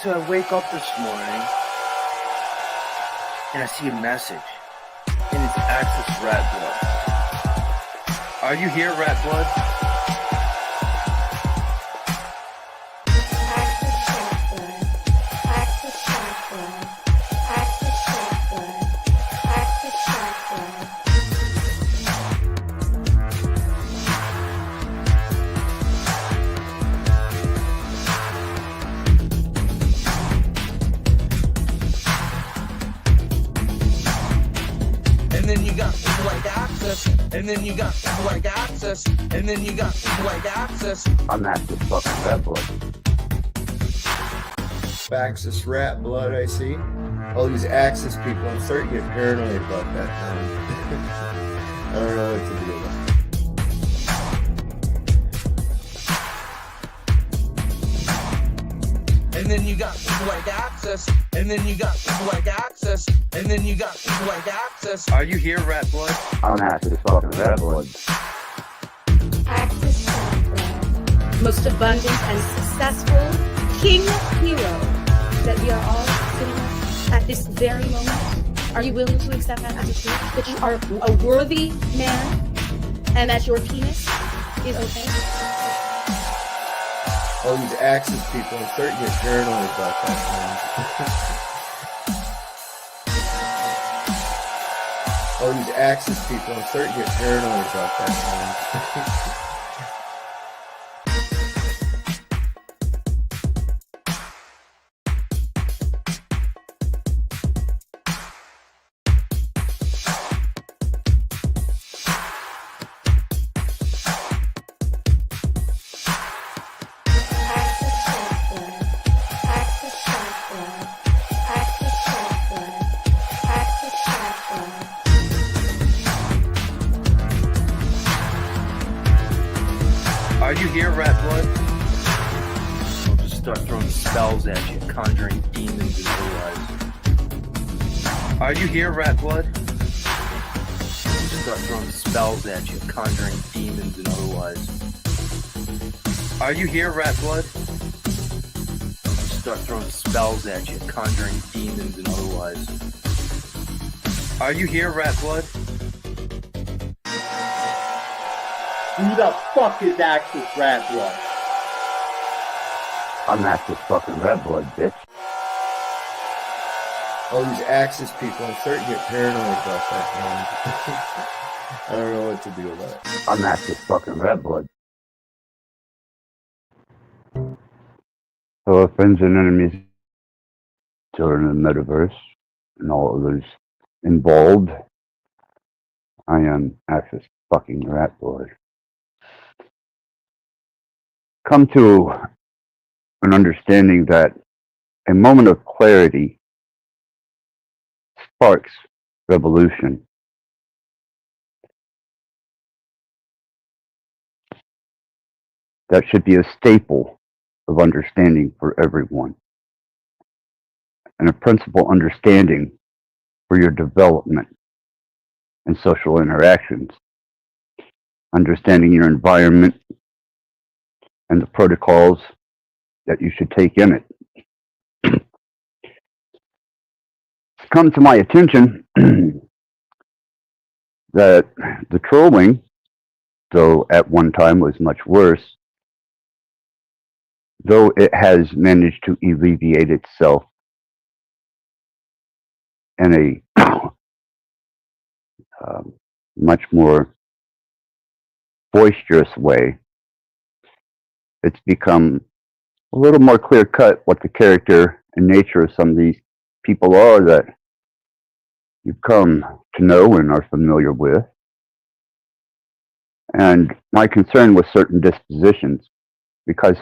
So I wake up this morning and I see a message, and it's Access Rattblood. Are you here, Rattblood? And then you got people like Access, and then you got people like Access, and then you got people like Access. I'm Access fucking Rattblood. Access Rattblood, I see. All these Access people, I'm starting to get paranoid about that now. I don't know what to do about it. And then you got people like Access, and then you got people like Access, and then you got people like Access. Are you here, Rattblood? I'm Access fucking Rattblood. Access Rattblood. Most abundant and successful king hero that we are all sitting at this very moment. Are you willing to accept that as a truth? That you are a worthy man and that your penis is okay? all these Access people, I'm starting to get paranoid about that now. All these Access people, I'm starting to get paranoid about that now. Are you here, Rattblood? I'll just start throwing spells at you, conjuring demons and otherwise. Are you here, Rattblood? I'll just start throwing spells at you, conjuring demons and otherwise. Are you here, Rattblood? I'll just start throwing spells at you, conjuring demons and otherwise. Are you here, Rattblood? Who the fuck is Access Rattblood? I'm Access fucking Rattblood, bitch. All these Access people, I'm starting to get paranoid about that now. I don't know what to do about it. I'm Access fucking Rattblood. Hello, friends and enemies, children of the metaverse, and all others involved. I am Access fucking Rattblood. Come to an understanding that a moment of clarity sparks revolution. That should be a staple of understanding for everyone, and a principal understanding for your development and social interactions. Understanding your environment and the protocols that you should take in it. It's come to my attention that the trolling, though at one time was much worse, though it has managed to alleviate itself in a much more boisterous way, it's become a little more clear-cut what the character and nature of some of these people are that you've come to know and are familiar with. And my concern with certain dispositions, because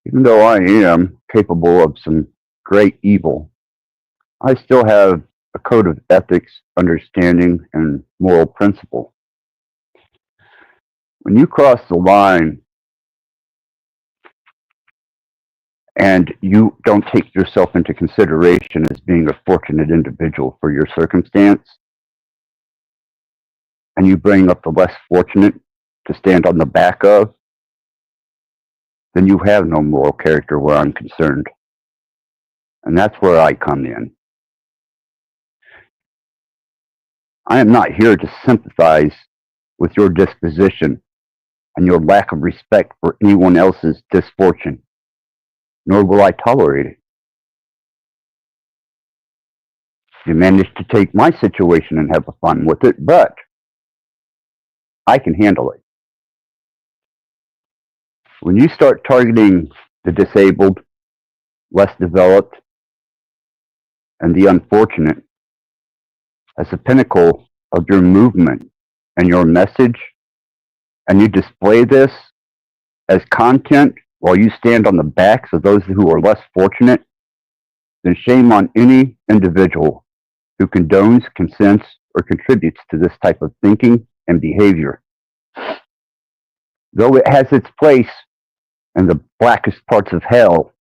even though I am capable of some great evil, I still have a code of ethics, understanding, and moral principle. When you cross the line and you don't take yourself into consideration as being a fortunate individual for your circumstance, and you bring up the less fortunate to stand on the back of, then you have no moral character where I'm concerned. And that's where I come in. I am not here to sympathize with your disposition and your lack of respect for anyone else's misfortune, nor will I tolerate it. You managed to take my situation and have fun with it, but I can handle it. When you start targeting the disabled, less developed, and the unfortunate as the pinnacle of your movement and your message, and you display this as content while you stand on the backs of those who are less fortunate, then shame on any individual who condones, consents, or contributes to this type of thinking and behavior. Though it has its place in the blackest parts of hell,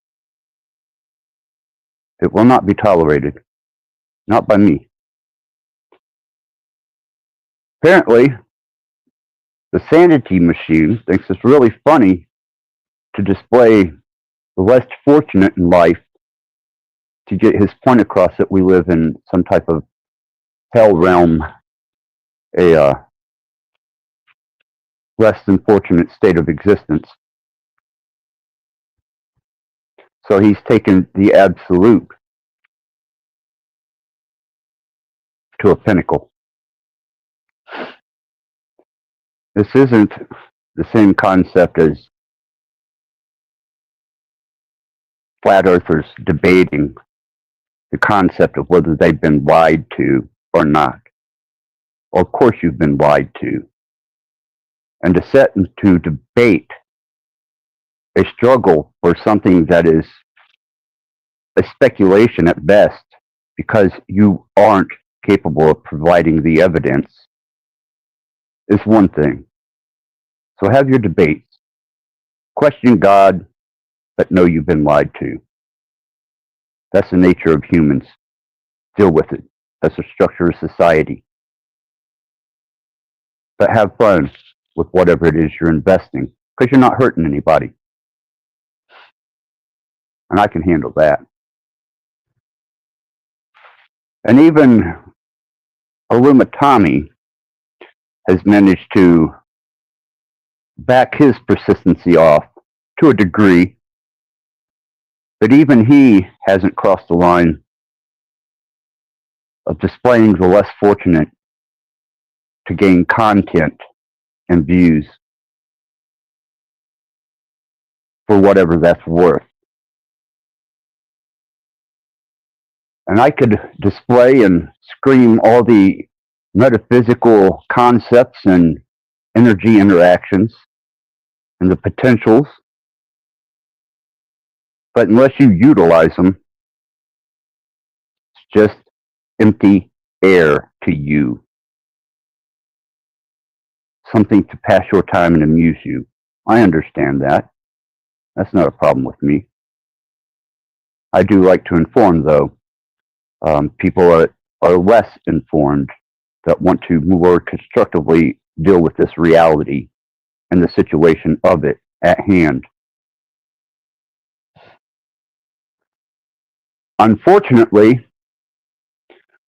it will not be tolerated. Not by me. Apparently, the sanity machine thinks it's really funny to display the less fortunate in life to get his point across that we live in some type of hell realm, a less than fortunate state of existence. So he's taken the absolute to a pinnacle. This isn't the same concept as flat earthers debating the concept of whether they've been lied to or not. Well, of course you've been lied to. And to set into debate a struggle for something that is a speculation at best because you aren't capable of providing the evidence is one thing. So have your debates. Question God, but know you've been lied to. That's the nature of humans. Deal with it. That's the structure of society. But have fun with whatever it is you're investing, because you're not hurting anybody. And I can handle that. And even Tommy has managed to back his persistency off to a degree, but even he hasn't crossed the line of displaying the less fortunate to gain content and views for whatever that's worth. And I could display and scream all the metaphysical concepts and energy interactions and the potentials, but unless you utilize them, it's just empty air to you. Something to pass your time and amuse you. I understand that. That's not a problem with me. I do like to inform, though. People are less informed that want to more constructively deal with this reality and the situation of it at hand. Unfortunately,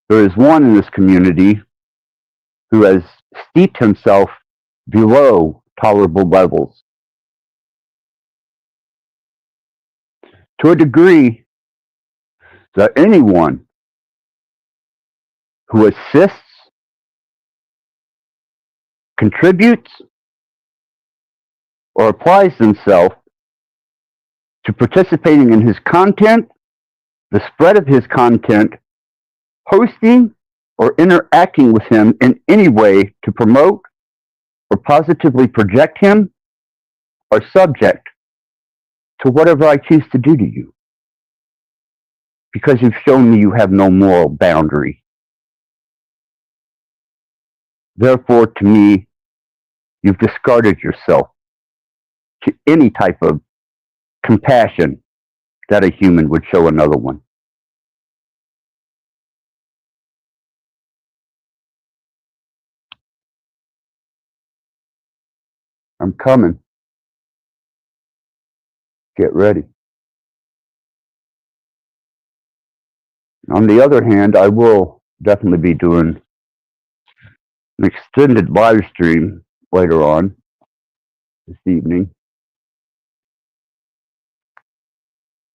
there is one in this community who has steeped himself below tolerable levels to a degree that anyone who assists, contributes, or applies themselves to participating in his content, the spread of his content, hosting, or interacting with him in any way to promote or positively project him are subject to whatever I choose to do to you. Because you've shown me you have no moral boundary. Therefore, to me, you've discarded yourself to any type of compassion that a human would show another one. I'm coming. Get ready. On the other hand, I will definitely be doing an extended live stream later on this evening.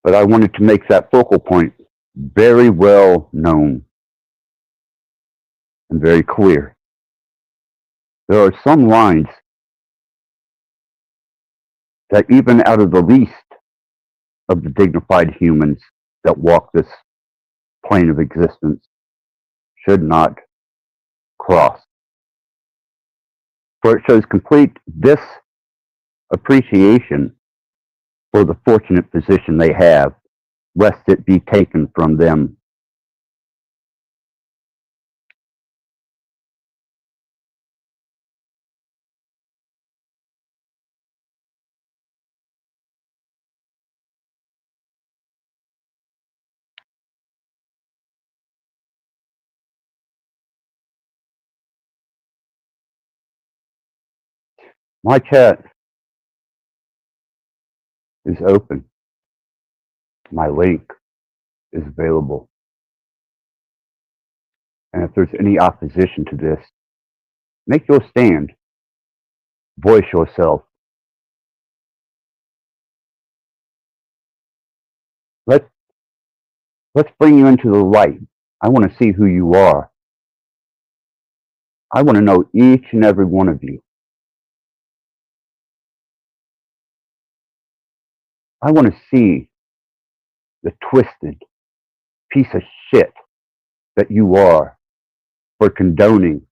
But I wanted to make that focal point very well known and very clear. There are some lines that even out of the least of the dignified humans that walk this plane of existence should not cross. For it shows complete disappreciation for the fortunate position they have, lest it be taken from them. My chat is open. My link is available. And if there's any opposition to this, make your stand. Voice yourself. Let's bring you into the light. I want to see who you are. I want to know each and every one of you. I want to see the twisted piece of shit that you are for condoning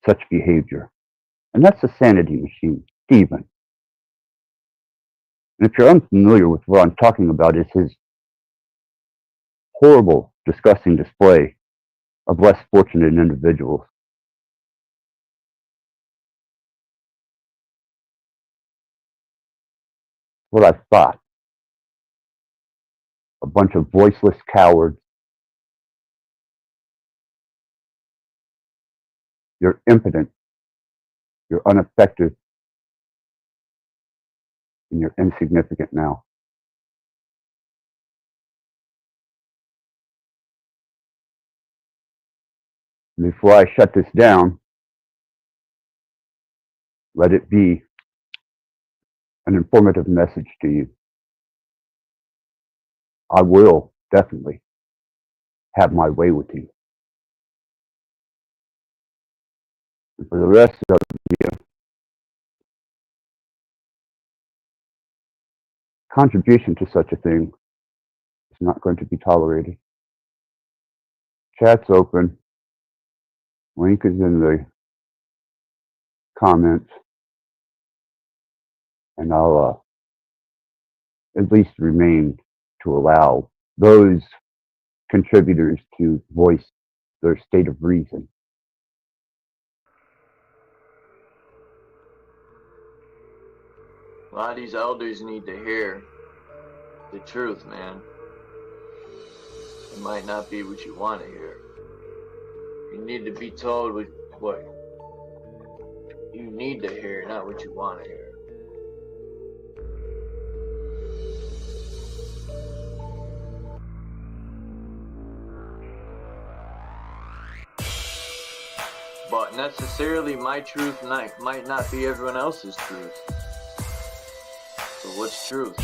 such behavior. And that's the sanity machine, Stephen. And if you're unfamiliar with what I'm talking about, it's his horrible, disgusting display of less fortunate individuals. What I thought. A bunch of voiceless cowards. You're impotent. You're ineffective. And you're insignificant now. Before I shut this down, let it be an informative message to you. I will definitely have my way with you. And for the rest of you, contribution to such a thing is not going to be tolerated. Chat's open. Link is in the comments. And I'll at least remain to allow those contributors to voice their state of reason. A lot of these elders need to hear the truth, man. It might not be what you want to hear. You need to be told what you need to hear, not what you want to hear. But necessarily my truth might not be everyone else's truth. So what's truth?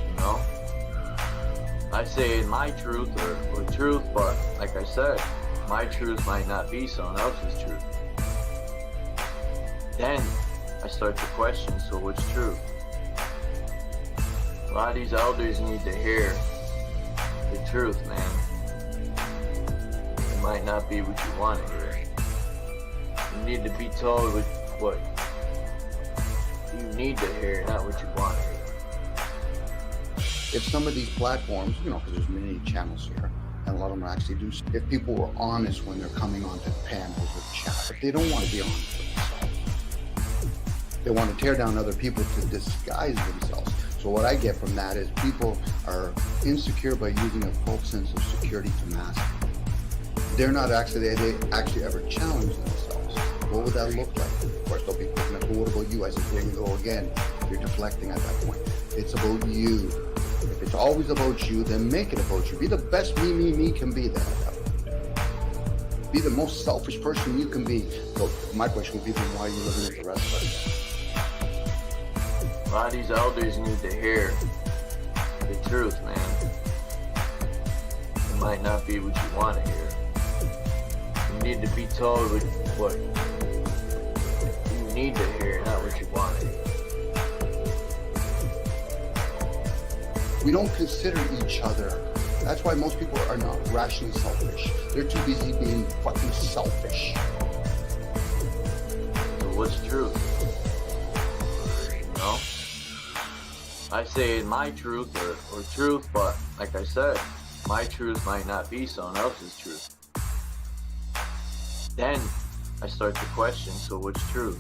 You know? I say my truth or truth, but like I said, my truth might not be someone else's truth. Then I start to question, so what's truth? A lot of these elders need to hear the truth, man. It might not be what you want to hear. You need to be told what you need to hear, not what you want to hear. If some of these platforms, because there's many channels here, and a lot of them actually do, if people were honest when they're coming onto the panels or chat, if they don't want to be honest with themselves, they want to tear down other people to disguise themselves. So what I get from that is people are insecure by using a false sense of security to mask. They're not actually, they actually ever challenge themselves. What would that look like? Of course, they'll be picking up, what about you? I said, there you go again. You're deflecting at that point. It's about you. If it's always about you, then make it about you. Be the best me can be then. Be the most selfish person you can be. So my question would be, then why are you living with the rest of us? A lot of these elders need to hear the truth, man. It might not be what you want to hear. You need to be told what you need to hear, not what you want to hear. We don't consider each other. That's why most people are not rationally selfish. They're too busy being fucking selfish. So what's truth? You know? I say my truth or truth, but like I said, my truth might not be someone else's truth. Then I start to question, so what's truth?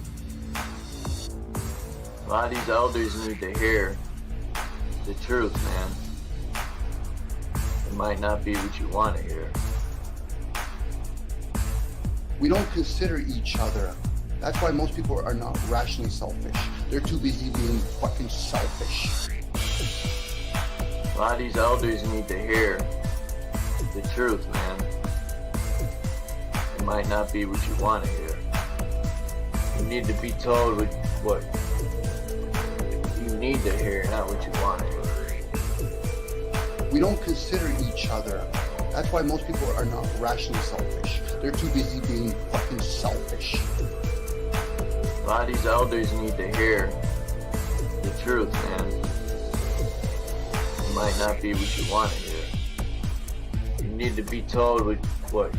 A lot of these elders need to hear the truth, man. It might not be what you want to hear. We don't consider each other. That's why most people are not rationally selfish. They're too busy being fucking selfish. A lot of these elders need to hear the truth, man. It might not be what you want to hear. You need to be told what you need to hear, not what you want to hear. We don't consider each other. That's why most people are not rationally selfish. They're too busy being fucking selfish. A lot of these elders need to hear the truth, man. It might not be what you want to hear. You need to be told what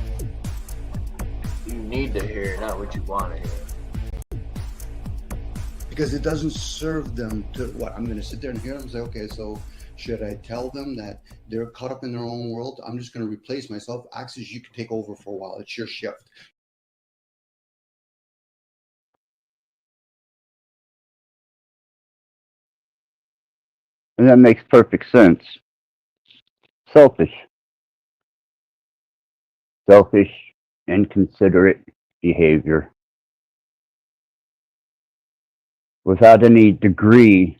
you need to hear, not what you want to hear. Because it doesn't serve them to what? I'm going to sit there and hear them and say, okay, so should I tell them that they're caught up in their own world? I'm just going to replace myself. Axis, you can take over for a while. It's your shift. And that makes perfect sense. Selfish. Selfish, inconsiderate behavior. Without any degree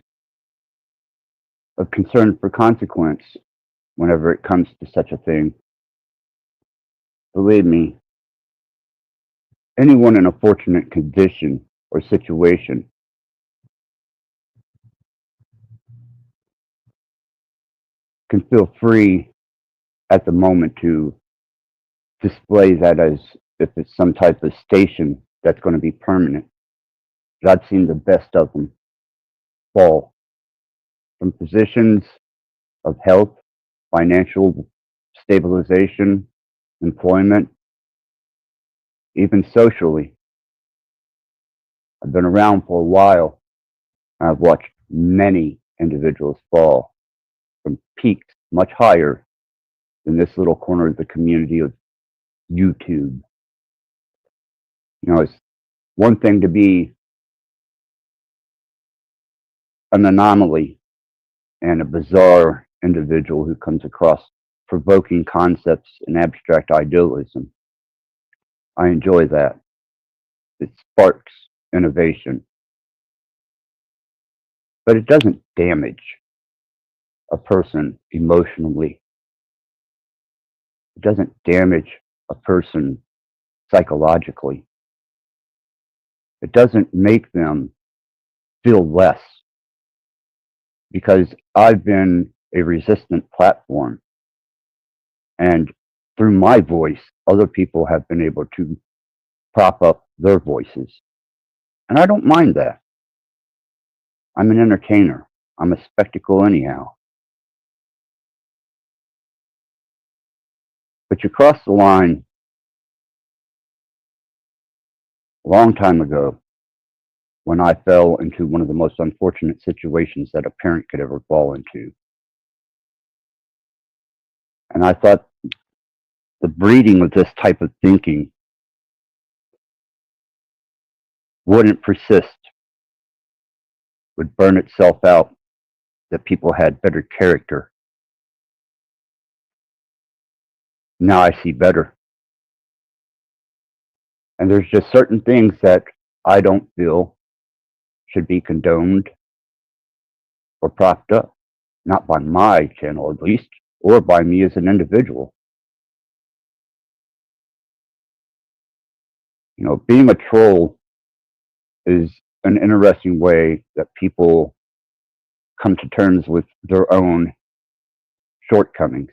of concern for consequence whenever it comes to such a thing. Believe me, anyone in a fortunate condition or situation can feel free at the moment to display that as if it's some type of station that's going to be permanent. But I've seen the best of them fall from positions of health, financial stabilization, employment, even socially. I've been around for a while. I've watched many individuals fall from peaks much higher than this little corner of the community of YouTube. You know, it's one thing to be an anomaly and a bizarre individual who comes across provoking concepts and abstract idealism. I enjoy that. It sparks innovation. But it doesn't damage a person emotionally. It doesn't damage a person psychologically. It doesn't make them feel less. Because I've been a resistant platform. And through my voice, other people have been able to prop up their voices. And I don't mind that. I'm an entertainer. I'm a spectacle anyhow. But you crossed the line a long time ago when I fell into one of the most unfortunate situations that a parent could ever fall into. And I thought the breeding of this type of thinking wouldn't persist, would burn itself out, that people had better character. Now I see better. And there's just certain things that I don't feel should be condoned or propped up. Not by my channel, at least, or by me as an individual. You know, being a troll is an interesting way that people come to terms with their own shortcomings,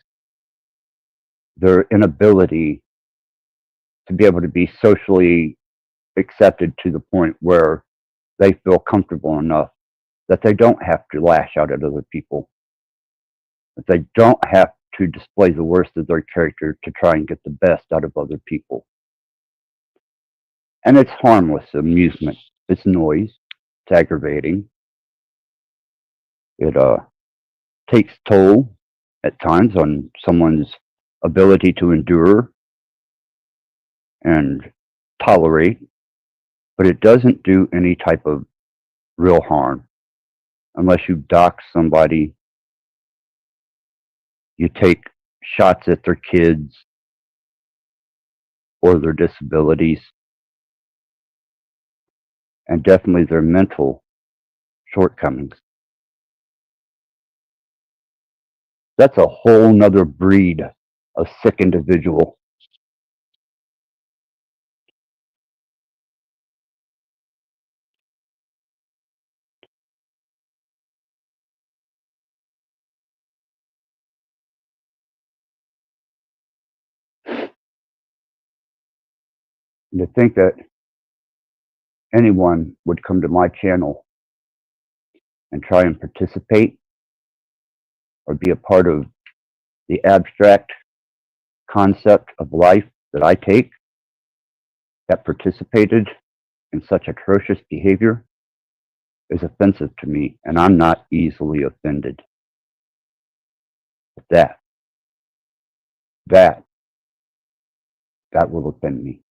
their inability to be able to be socially accepted to the point where they feel comfortable enough that they don't have to lash out at other people, that they don't have to display the worst of their character to try and get the best out of other people. And it's harmless amusement. It's noise. It's aggravating. It takes toll at times on someone's ability to endure and tolerate, but it doesn't do any type of real harm unless you dox somebody, you take shots at their kids or their disabilities, and definitely their mental shortcomings. That's a whole nother breed of sick individual. And to think that anyone would come to my channel and try and participate or be a part of the abstract concept of life that I take, that participated in such atrocious behavior, is offensive to me, and I'm not easily offended. That will offend me.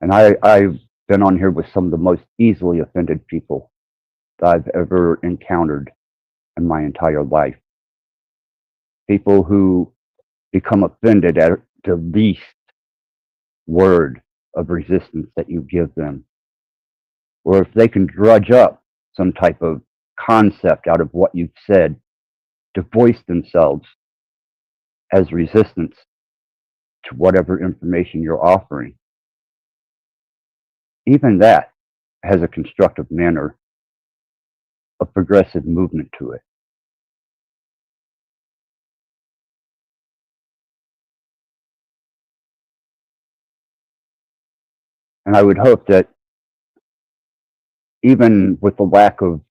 And I've been on here with some of the most easily offended people that I've ever encountered in my entire life. People who become offended at the least word of resistance that you give them. Or if they can drudge up some type of concept out of what you've said to voice themselves as resistance to whatever information you're offering. Even that has a constructive manner, a progressive movement to it. And I would hope that even with the lack of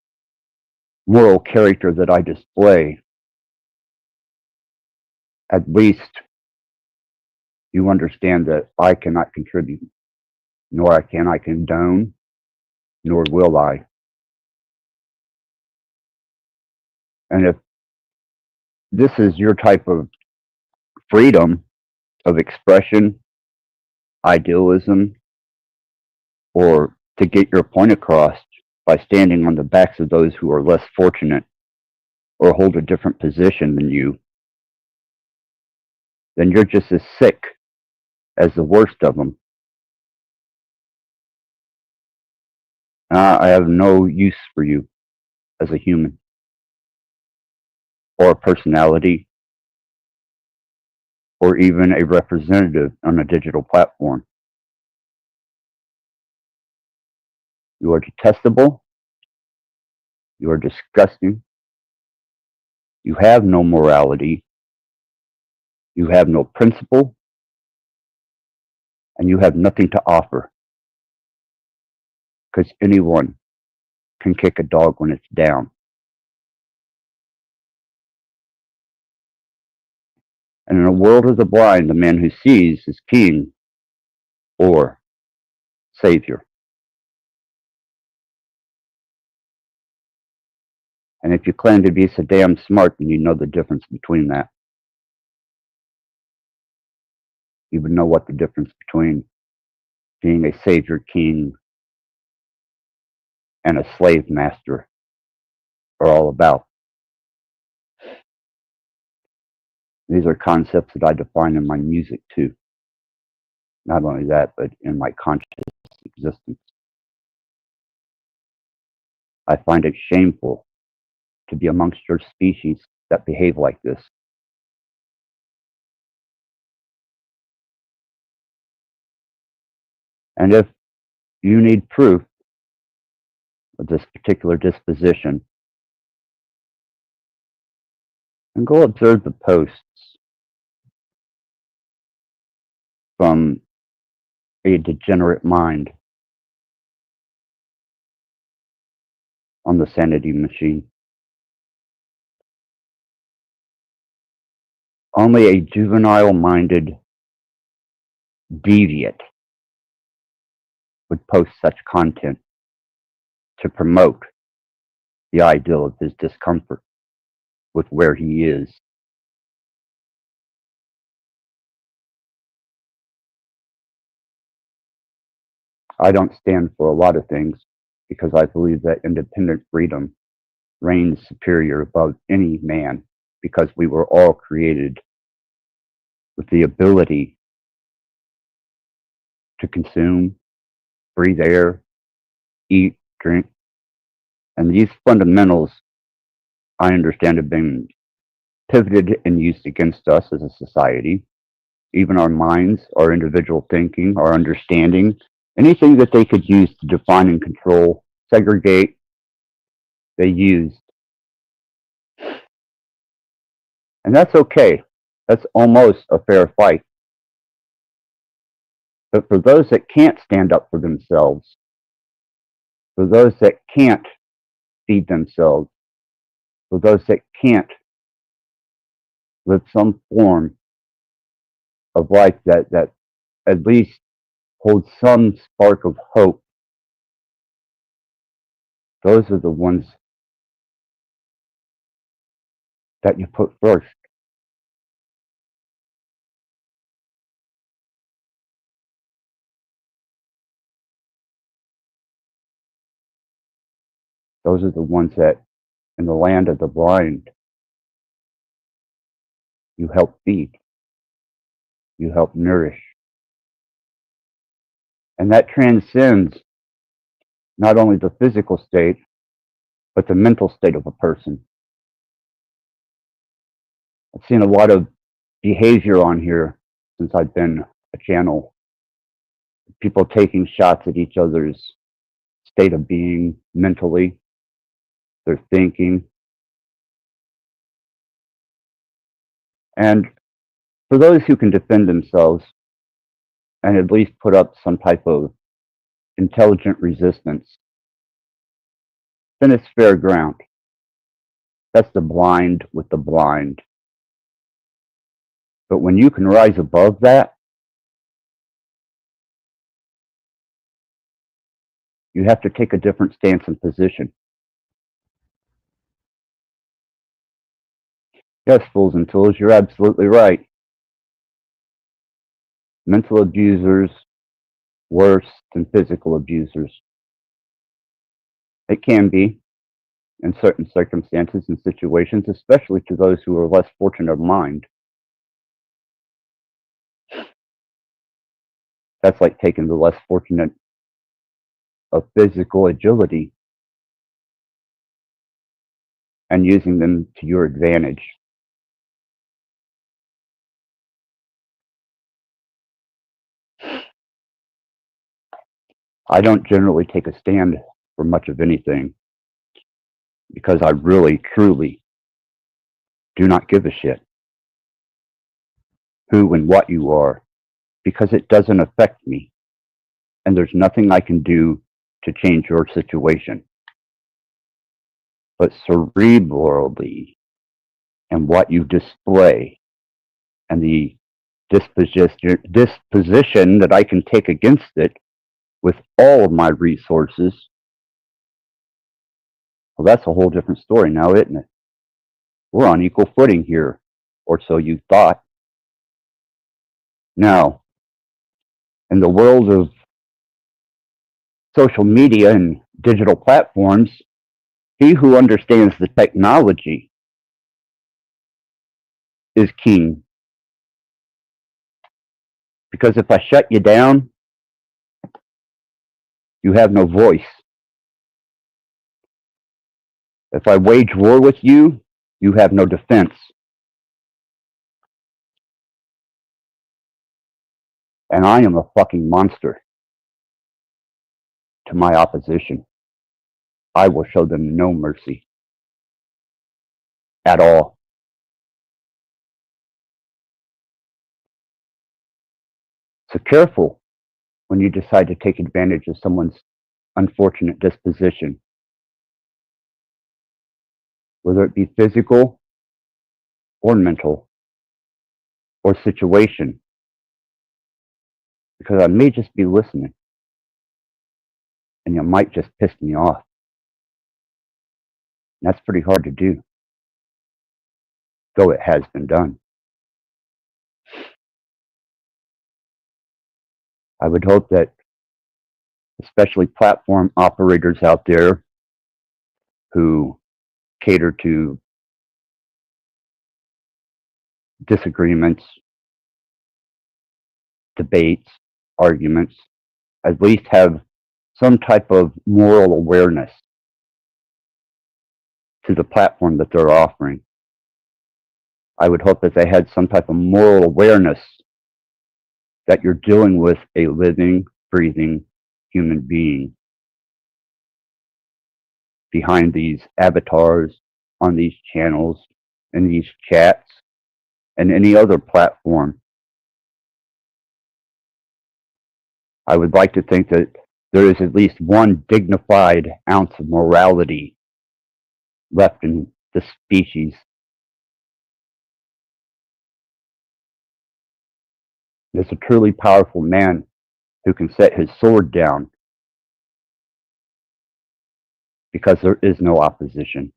moral character that I display, at least you understand that I cannot contribute, nor can I condone, nor will I. And if this is your type of freedom of expression, idealism, or to get your point across by standing on the backs of those who are less fortunate or hold a different position than you, then you're just as sick as the worst of them. I have no use for you as a human or a personality or even a representative on a digital platform. You are detestable. You are disgusting. You have no morality. You have no principle. And you have nothing to offer. Because anyone can kick a dog when it's down. And in a world of the blind, the man who sees is king or savior. And if you claim to be so damn smart, then you know the difference between that. You would know what the difference between being a savior king and a slave master are all about. These are concepts that I define in my music too. Not only that, but in my conscious existence. I find it shameful to be amongst your species that behave like this. And if you need proof of this particular disposition, then go observe the posts from a degenerate mind on the sanity machine. Only a juvenile-minded deviant would post such content to promote the ideal of his discomfort with where he is. I don't stand for a lot of things because I believe that independent freedom reigns superior above any man, because we were all created with the ability to consume, breathe air, eat, drink. And these fundamentals, I understand, have been pivoted and used against us as a society. Even our minds, our individual thinking, our understanding, anything that they could use to define and control, segregate, they used. And that's okay. That's almost a fair fight. But for those that can't stand up for themselves, for those that can't feed themselves, for those that can't live some form of life that at least holds some spark of hope, those are the ones that you put first. Those are the ones that, in the land of the blind, you help feed, you help nourish. And that transcends not only the physical state, but the mental state of a person. I've seen a lot of behavior on here since I've been a channel. People taking shots at each other's state of being mentally, their thinking. And for those who can defend themselves and at least put up some type of intelligent resistance, then it's fair ground. That's the blind with the blind. But when you can rise above that, you have to take a different stance and position. Yes, fools and tools, you're absolutely right. Mental abusers worse than physical abusers. It can be in certain circumstances and situations, especially to those who are less fortunate of mind. That's like taking the less fortunate of physical agility and using them to your advantage. I don't generally take a stand for much of anything because I really, truly do not give a shit who and what you are, because it doesn't affect me, and there's nothing I can do to change your situation. But cerebrally, and what you display, and the disposition that I can take against it with all of my resources, well, that's a whole different story now, isn't it? We're on equal footing here, or so you thought. Now, in the world of social media and digital platforms, he who understands the technology is king. Because if I shut you down, you have no voice. If I wage war with you, you have no defense. And I am a fucking monster to my opposition. I will show them no mercy at all. So careful when you decide to take advantage of someone's unfortunate disposition, whether it be physical or mental or situation, because I may just be listening and you might just piss me off. And that's pretty hard to do, though it has been done. I would hope that especially platform operators out there who cater to disagreements, debates, arguments, at least have some type of moral awareness to the platform that they're offering. I would hope that they had some type of moral awareness that you're dealing with a living, breathing human being behind these avatars, on these channels, in these chats, and any other platform. I would like to think that there is at least one dignified ounce of morality left in the species. There's a truly powerful man who can set his sword down because there is no opposition.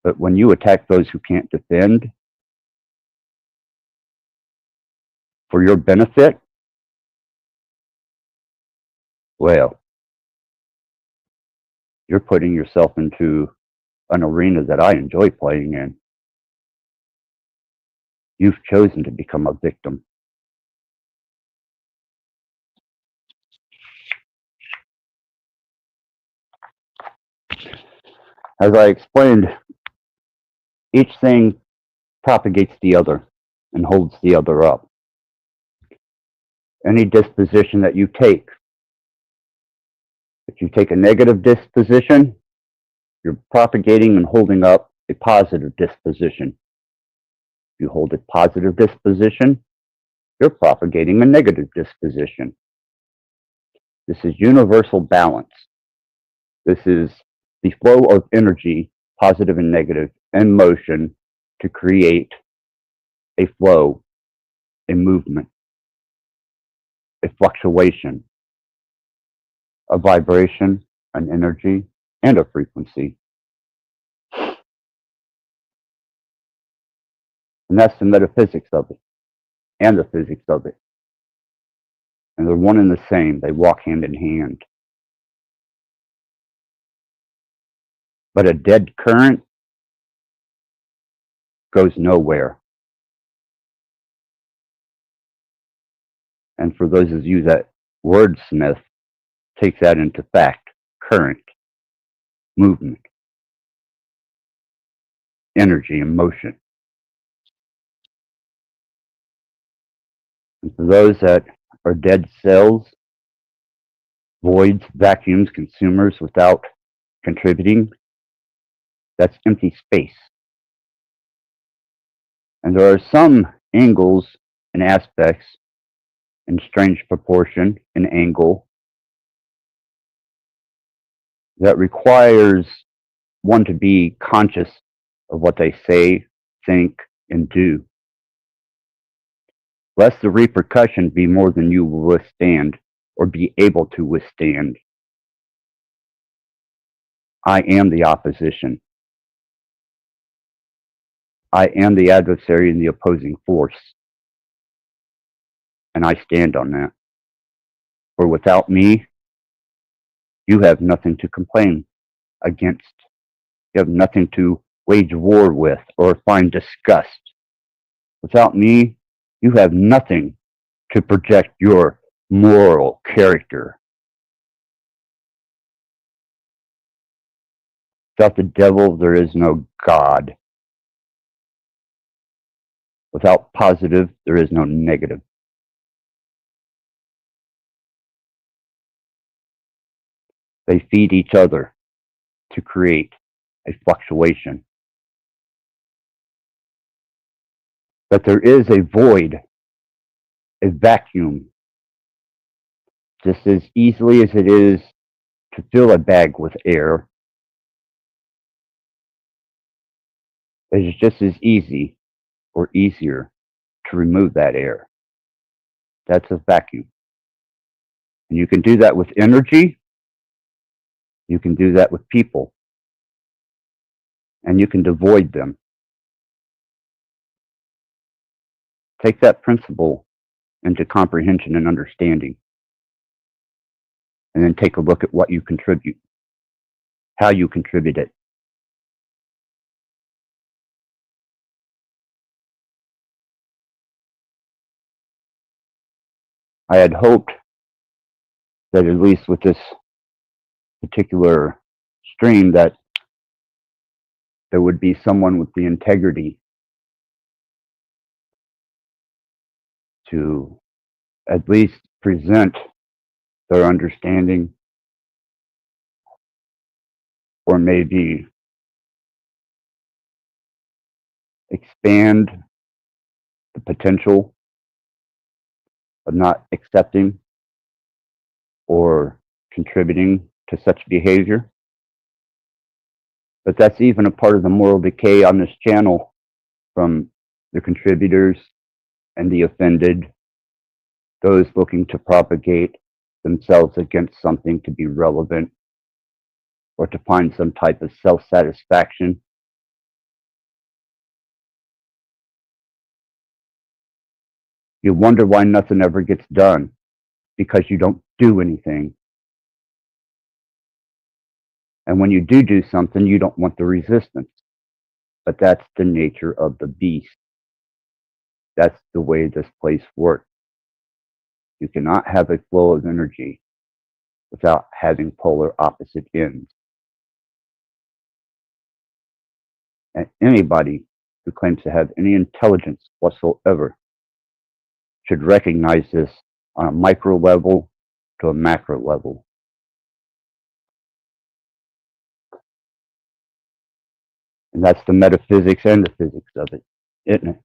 But when you attack those who can't defend for your benefit, well, you're putting yourself into an arena that I enjoy playing in. You've chosen to become a victim. As I explained, each thing propagates the other and holds the other up. Any disposition that you take, if you take a negative disposition, you're propagating and holding up a positive disposition. If you hold a positive disposition, you're propagating a negative disposition. This is universal balance. This is the flow of energy, positive and negative, and motion to create a flow, a movement, a fluctuation, a vibration, an energy, and a frequency. And that's the metaphysics of it, and the physics of it. And they're one and the same. They walk hand in hand. But a dead current goes nowhere. And for those of you that wordsmith, take that into fact. Current, movement, energy, and motion. And for those that are dead cells, voids, vacuums, consumers without contributing, that's empty space. And there are some angles and aspects in strange proportion and angle that requires one to be conscious of what they say, think, and do, lest the repercussion be more than you will withstand or be able to withstand. I am the opposition. I am the adversary and the opposing force. And I stand on that. For without me, you have nothing to complain against. You have nothing to wage war with or find disgust. Without me, you have nothing to project your moral character. Without the devil, there is no God. Without positive, there is no negative. They feed each other to create a fluctuation. But there is a void, a vacuum, just as easily as it is to fill a bag with air. It is just as easy or easier to remove that air. That's a vacuum. And you can do that with energy. You can do that with people. And you can devoid them. Take that principle into comprehension and understanding. And then take a look at what you contribute, how you contribute it. I had hoped that at least with this particular stream that there would be someone with the integrity to at least present their understanding or maybe expand the potential of not accepting or contributing to such behavior. But that's even a part of the moral decay on this channel from the contributors and the offended, those looking to propagate themselves against something to be relevant or to find some type of self-satisfaction. You wonder why nothing ever gets done, because you don't do anything. And when you do something, you don't want the resistance. But that's the nature of the beast. That's the way this place works. You cannot have a flow of energy without having polar opposite ends. And anybody who claims to have any intelligence whatsoever should recognize this on a micro level to a macro level. And that's the metaphysics and the physics of it, isn't it?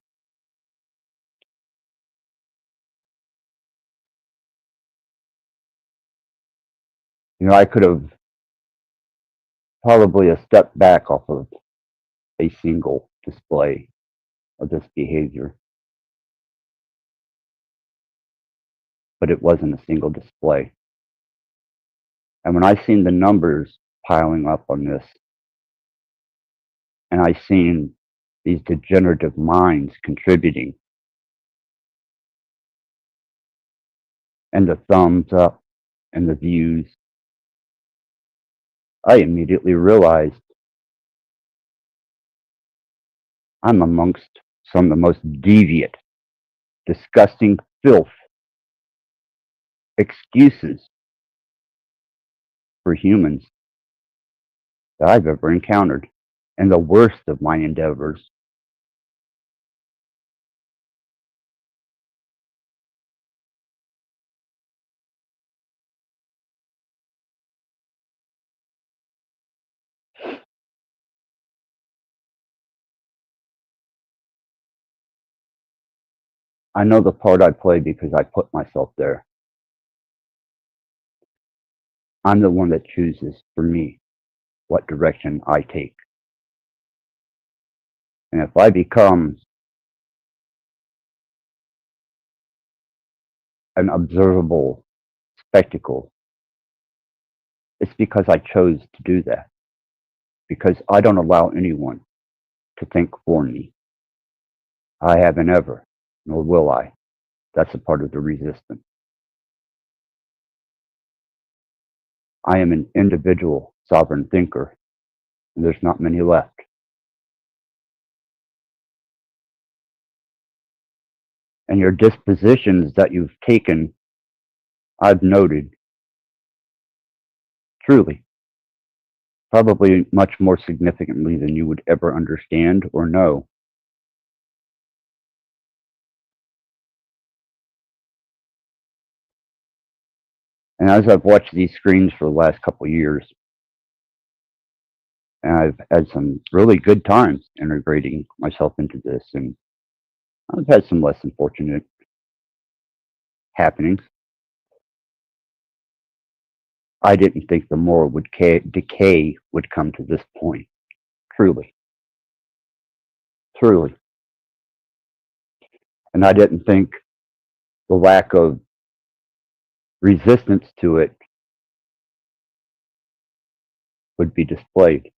You know, I could have probably a step back off of a single display of this behavior. But it wasn't a single display. And when I seen the numbers piling up on this, and I seen these degenerative minds contributing, and the thumbs up and the views, I immediately realized I'm amongst some of the most deviant, disgusting filth, excuses for humans that I've ever encountered, and the worst of my endeavors. I know the part I play because I put myself there. I'm the one that chooses for me what direction I take. And if I become an observable spectacle, it's because I chose to do that. Because I don't allow anyone to think for me. I haven't ever, nor will I. That's a part of the resistance. I am an individual sovereign thinker, and there's not many left. And your dispositions that you've taken I've noted, truly, probably much more significantly than you would ever understand or know. And as I've watched these screens for the last couple of years, and I've had some really good times integrating myself into this, and I've had some less unfortunate happenings. I didn't think the moral decay would come to this point. Truly. Truly. And I didn't think the lack of resistance to it would be displayed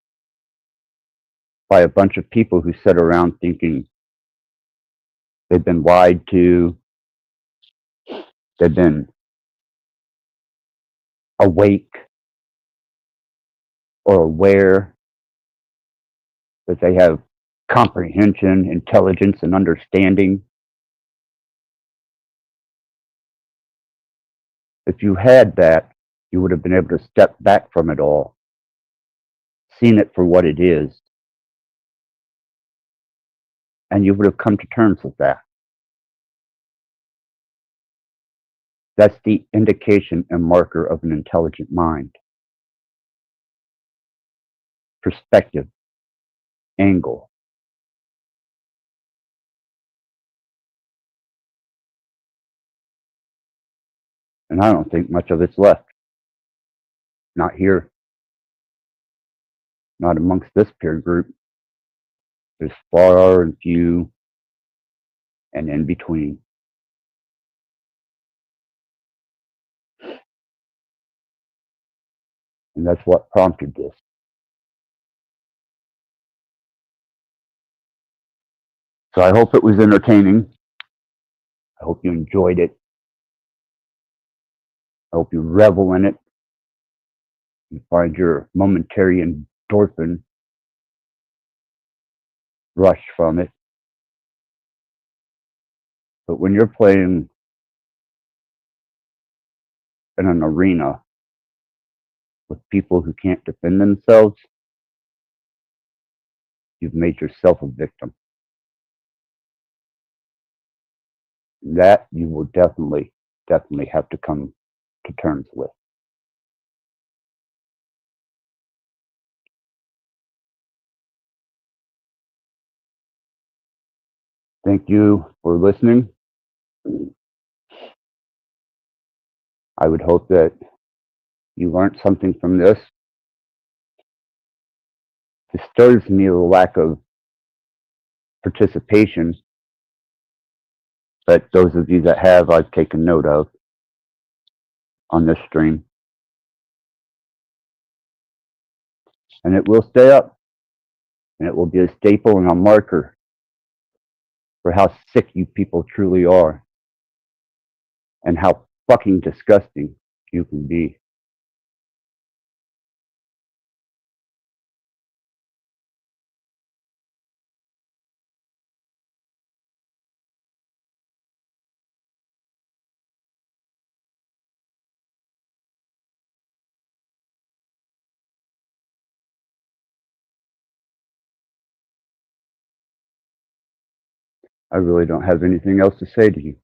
by a bunch of people who sit around thinking they've been lied to, they've been awake or aware, that they have comprehension, intelligence, and understanding. If you had that, you would have been able to step back from it all, seen it for what it is, and you would have come to terms with that. That's the indication and marker of an intelligent mind. Perspective, angle. And I don't think much of it's left. Not here. Not amongst this peer group. There's far and few and in between. And that's what prompted this. So I hope it was entertaining. I hope you enjoyed it. I hope you revel in it. You find your momentary endorphin rush from it. But when you're playing in an arena with people who can't defend themselves, you've made yourself a victim. That you will definitely have to come to terms with. Thank you for listening. I would hope that you learned something from this. It disturbs me the lack of participation, but those of you that have, I've taken note of on this stream. And it will stay up, and it will be a staple and a marker for how sick you people truly are and how fucking disgusting you can be. I really don't have anything else to say to you,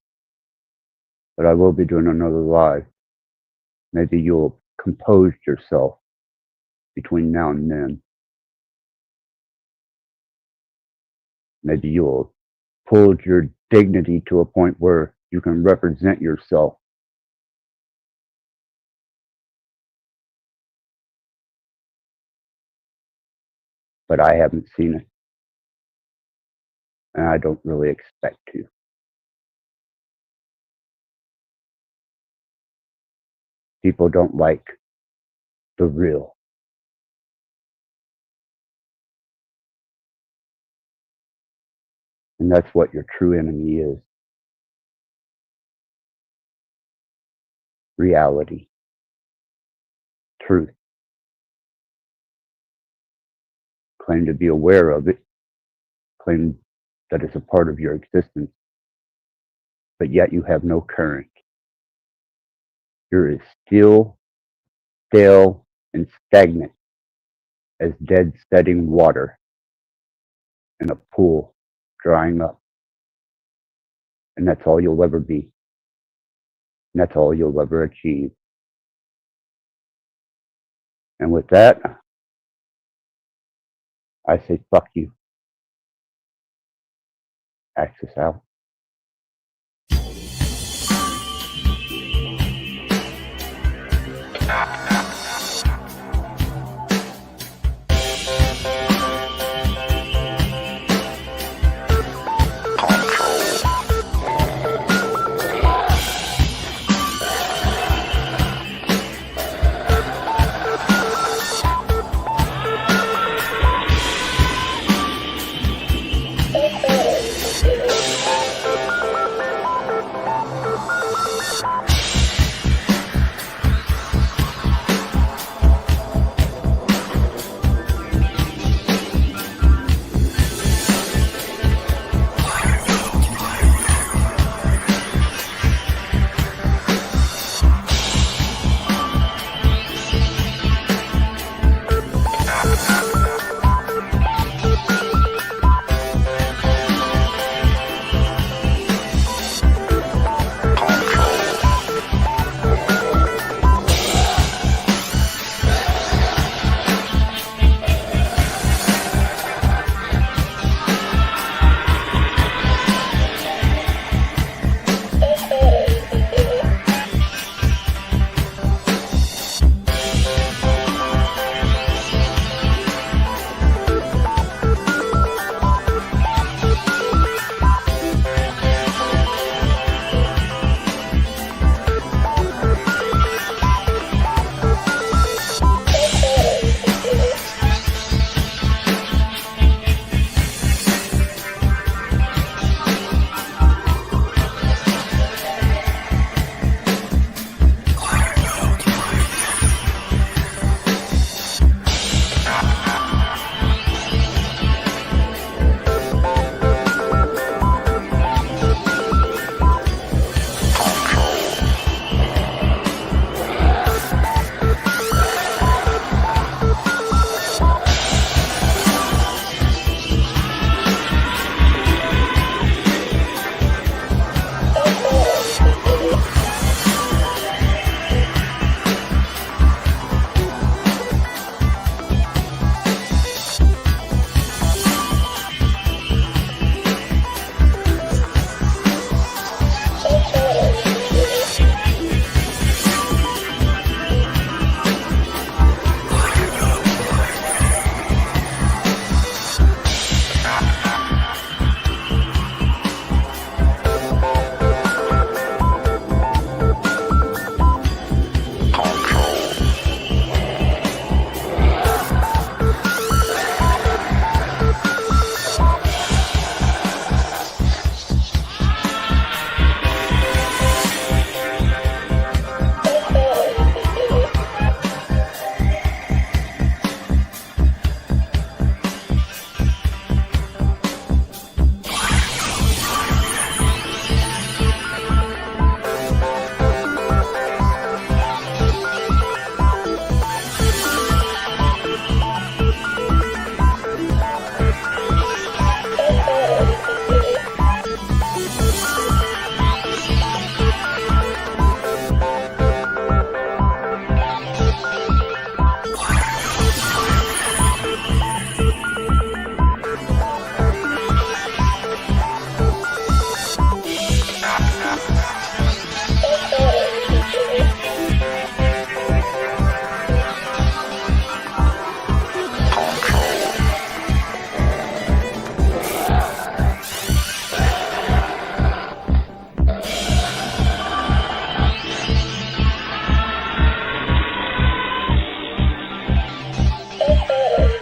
but I will be doing another live. Maybe you'll compose yourself between now and then. Maybe you'll pull your dignity to a point where you can represent yourself. But I haven't seen it. And I don't really expect to. People don't like the real. And that's what your true enemy is. Reality. Truth. Claim to be aware of it. Claim that it's a part of your existence. But yet you have no current. You're as still, stale, and stagnant as dead setting water in a pool drying up. And that's all you'll ever be. And that's all you'll ever achieve. And with that, I say fuck you. Axis out.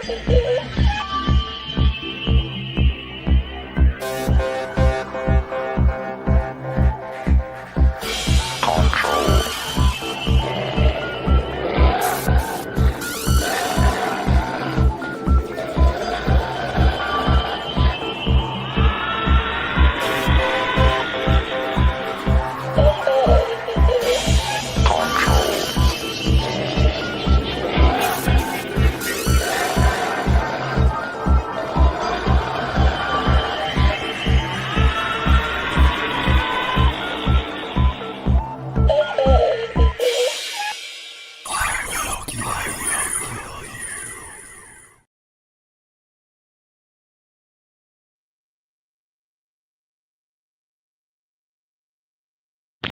Thank you.